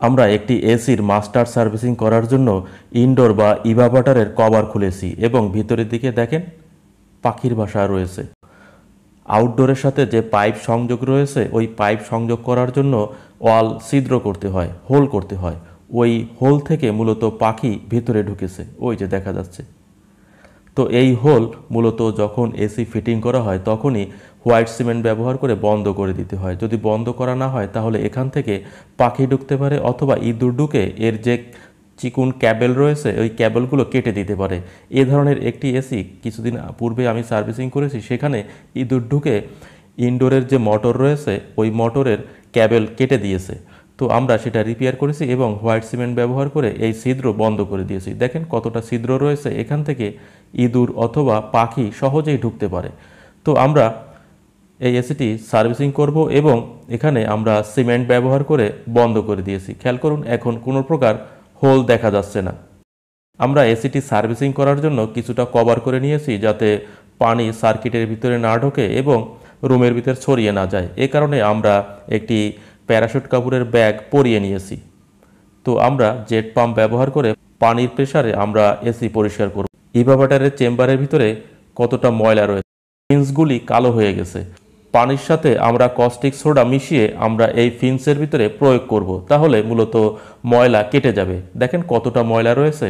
আমরা একটি এসির মাস্টার সার্ভিসিং করার জন্য ইনডোর বা ইভাপারেটরের কভার খুলেছি এবং ভিতরের দিকে দেখেন পাখির বাসা রয়েছে। আউটডোরের সাথে যে পাইপ সংযোগ রয়েছে ওই পাইপ সংযোগ করার জন্য ওয়াল ছিদ্র করতে হয়, হোল করতে হয়। ওই হোল থেকে মূলত পাখি ভিতরে ঢুকেছে, ওই যে দেখা যাচ্ছে। তো এই হোল মূলত যখন এসি ফিটিং করা হয় তখনই হোয়াইট সিমেন্ট ব্যবহার করে বন্ধ করে দিতে হয়। যদি বন্ধ করা না হয় তাহলে এখান থেকে পাখি ঢুকতে পারে অথবা ইঁদুর ঢুকে এর যে চিকুন ক্যাবেল রয়েছে ওই ক্যাবেলগুলো কেটে দিতে পারে। এ ধরনের একটি এসি কিছুদিন পূর্বে আমি সার্ভিসিং করেছি, সেখানে ইঁদুর ঢুকে ইনডোরের যে মোটর রয়েছে ওই মোটরের ক্যাবেল কেটে দিয়েছে। তো আমরা সেটা রিপেয়ার করেছি এবং হোয়াইট সিমেন্ট ব্যবহার করে এই ছিদ্র বন্ধ করে দিয়েছি। দেখেন কতটা ছিদ্র রয়েছে, এখান থেকে ইঁদুর অথবা পাখি সহজেই ঢুকতে পারে। তো আমরা এই এসিটি সার্ভিসিং করব এবং এখানে আমরা সিমেন্ট ব্যবহার করে বন্ধ করে দিয়েছি। খেয়াল করুন, এখন কোনো প্রকার হোল দেখা যাচ্ছে না। আমরা এসিটি সার্ভিসিং করার জন্য কিছুটা কভার করে নিয়েছি যাতে পানি সার্কিটের ভিতরে না ঢোকে এবং রুমের ভিতর ছড়িয়ে না যায়। এ কারণে আমরা একটি প্যারাশুট কাপড়ের ব্যাগ পরিয়ে নিয়েছি। তো আমরা জেট পাম্প ব্যবহার করে পানির প্রেসারে আমরা এসি পরিষ্কার করব। ইভাপারেটরের চেম্বারের ভিতরে কতটা ময়লা রয়েছে, ফিন্সগুলি কালো হয়ে গেছে। পানির সাথে আমরা কস্টিক সোডা মিশিয়ে আমরা এই ফিন্সের ভিতরে প্রয়োগ করব, তাহলে মূলত ময়লা কেটে যাবে। দেখেন কতটা ময়লা রয়েছে।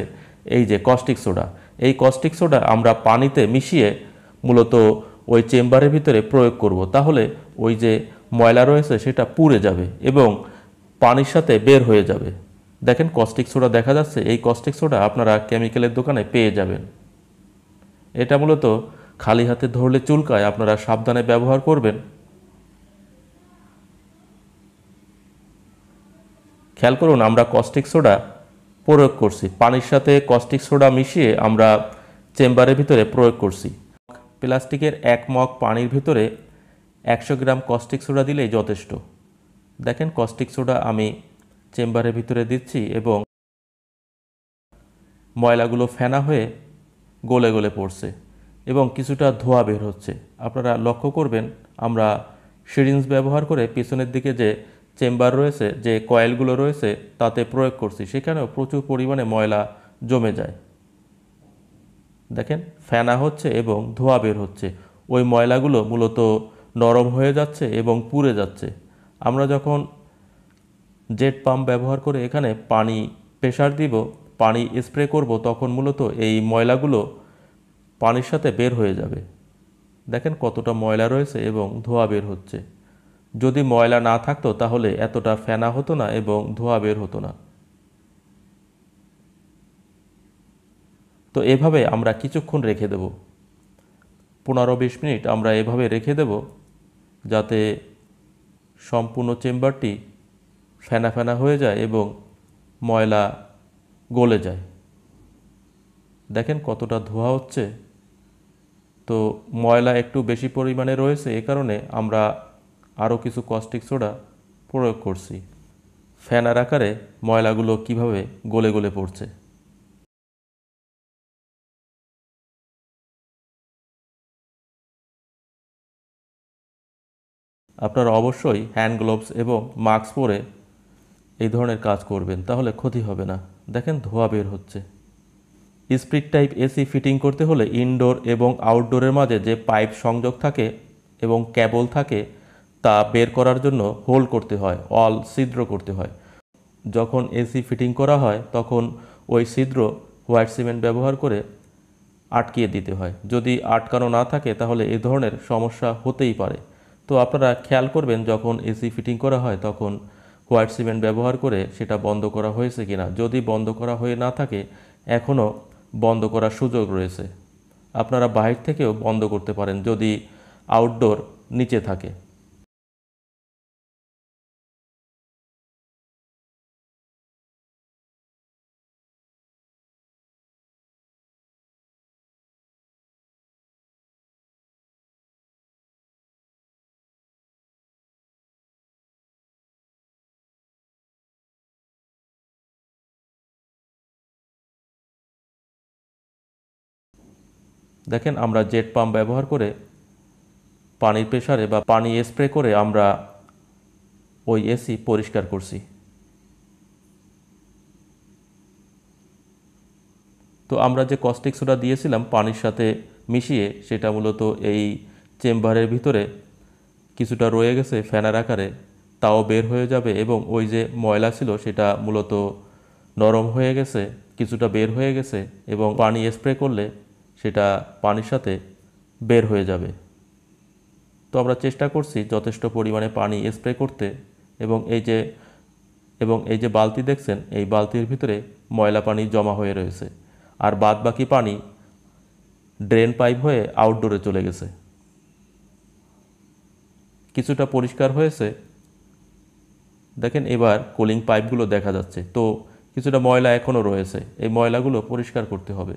এই যে কস্টিক সোডা, এই কস্টিক সোডা আমরা পানিতে মিশিয়ে মূলত ওই চেম্বারের ভিতরে প্রয়োগ করব, তাহলে ওই যে ময়লা রয়েছে সেটা পুড়ে যাবে এবং পানির সাথে বের হয়ে যাবে। দেখেন কস্টিক সোডা দেখা যাচ্ছে, এই কস্টিক সোডা আপনারা কেমিক্যালের দোকানে পেয়ে যাবেন। এটা মূলত খালি হাতে ধরলে চুলকায়, আপনারা সাবধানে ব্যবহার করবেন। খেয়াল করুন, আমরা কস্টিক সোডা প্রয়োগ করছি, পানির সাথে কস্টিক সোডা মিশিয়ে আমরা চেম্বারের ভিতরে প্রয়োগ করছি। প্লাস্টিকের 1 মগ পানির ভিতরে 100 গ্রাম কস্টিক সোডা দিলেই যথেষ্ট। দেখেন কস্টিক সোডা আমি চেম্বারের ভিতরে দিচ্ছি এবং ময়লাগুলো ফেনা হয়ে গলে গলে পড়ছে এবং কিছুটা ধোঁয়া বের হচ্ছে। আপনারা লক্ষ্য করবেন, আমরা সিরিঞ্জ ব্যবহার করে পিছনের দিকে যে চেম্বার রয়েছে, যে কয়েলগুলো রয়েছে তাতে প্রয়োগ করছি, সেখানেও প্রচুর পরিমাণে ময়লা জমে যায়। দেখেন ফেনা হচ্ছে এবং ধোঁয়া বের হচ্ছে। ওই ময়লাগুলো মূলত নরম হয়ে যাচ্ছে এবং পুড়ে যাচ্ছে। আমরা যখন জেট পাম্প ব্যবহার করে এখানে পানি প্রেসার দিব, পানি স্প্রে করব, তখন মূলত এই ময়লাগুলো পানির সাথে বের হয়ে যাবে। দেখেন কতটা ময়লা রয়েছে এবং ধোঁয়া বের হচ্ছে। যদি ময়লা না থাকতো তাহলে এতটা ফেনা হতো না এবং ধোঁয়া বের হতো না। তো এভাবে আমরা কিছুক্ষণ রেখে দেব, 15-20 মিনিট আমরা এভাবে রেখে দেব যাতে সম্পূর্ণ চেম্বারটি ফেনা ফেনা হয়ে যায় এবং ময়লা গলে যায়। দেখেন কতটা ধোঁয়া হচ্ছে। তো ময়লা একটু বেশি পরিমাণে রয়েছে, এ কারণে আমরা আরও কিছু কস্টিক সোডা প্রয়োগ করছি। ফেনার আকারে ময়লাগুলো কিভাবে গলে গলে পড়ছে। আপনারা অবশ্যই হ্যান্ড গ্লোভস এবং মাস্ক পরে এই ধরনের কাজ করবেন, তাহলে ক্ষতি হবে না। দেখেন ধোঁয়া বের হচ্ছে। স্প্লিট টাইপ এসি ফিটিং করতে হলে ইনডোর এবং আউটডোরের মাঝে যে পাইপ সংযোগ থাকে এবং ক্যাবল থাকে তা বের করার জন্য হোল করতে হয়, ওয়াল ছিদ্র করতে হয়। যখন এসি ফিটিং করা হয় তখন ওই ছিদ্র হোয়াইট সিমেন্ট ব্যবহার করে আটকিয়ে দিতে হয়। যদি আটকানো না থাকে তাহলে এই ধরনের সমস্যা হতেই পারে। তো আপনারা খেয়াল করবেন, যখন এসি ফিটিং করা হয় তখন হোয়াইট সিমেন্ট ব্যবহার করে সেটা বন্ধ করা হয়েছে কিনা। যদি বন্ধ করা হয়ে না থাকে, এখনও বন্ধ করার সুযোগ রয়েছে। আপনারা বাহির থেকেও বন্ধ করতে পারেন যদি আউটডোর নিচে থাকে। দেখেন আমরা জেট পাম্প ব্যবহার করে পানির প্রেসারে বা পানি স্প্রে করে আমরা ওই এসি পরিষ্কার করছি। তো আমরা যে কস্টিক সোডা দিয়েছিলাম পানির সাথে মিশিয়ে, সেটা মূলত এই চেম্বারের ভিতরে কিছুটা রয়ে গেছে ফেনার আকারে, তাও বের হয়ে যাবে এবং ওই যে ময়লা ছিল সেটা মূলত নরম হয়ে গেছে, কিছুটা বের হয়ে গেছে এবং পানি স্প্রে করলে সেটা পানির সাথে বের হয়ে যাবে। তো আমরা চেষ্টা করছি যথেষ্ট পরিমাণে পানি স্প্রে করতে এবং এই যে বালতি দেখছেন, এই বালতির ভিতরে ময়লা পানি জমা হয়ে রয়েছে আর বাদ বাকি পানি ড্রেন পাইপ হয়ে আউটডোরে চলে গেছে। কিছুটা পরিষ্কার হয়েছে, দেখেন এবার কুলিং পাইপগুলো দেখা যাচ্ছে। তো কিছুটা ময়লা এখনও রয়েছে, এই ময়লাগুলো পরিষ্কার করতে হবে।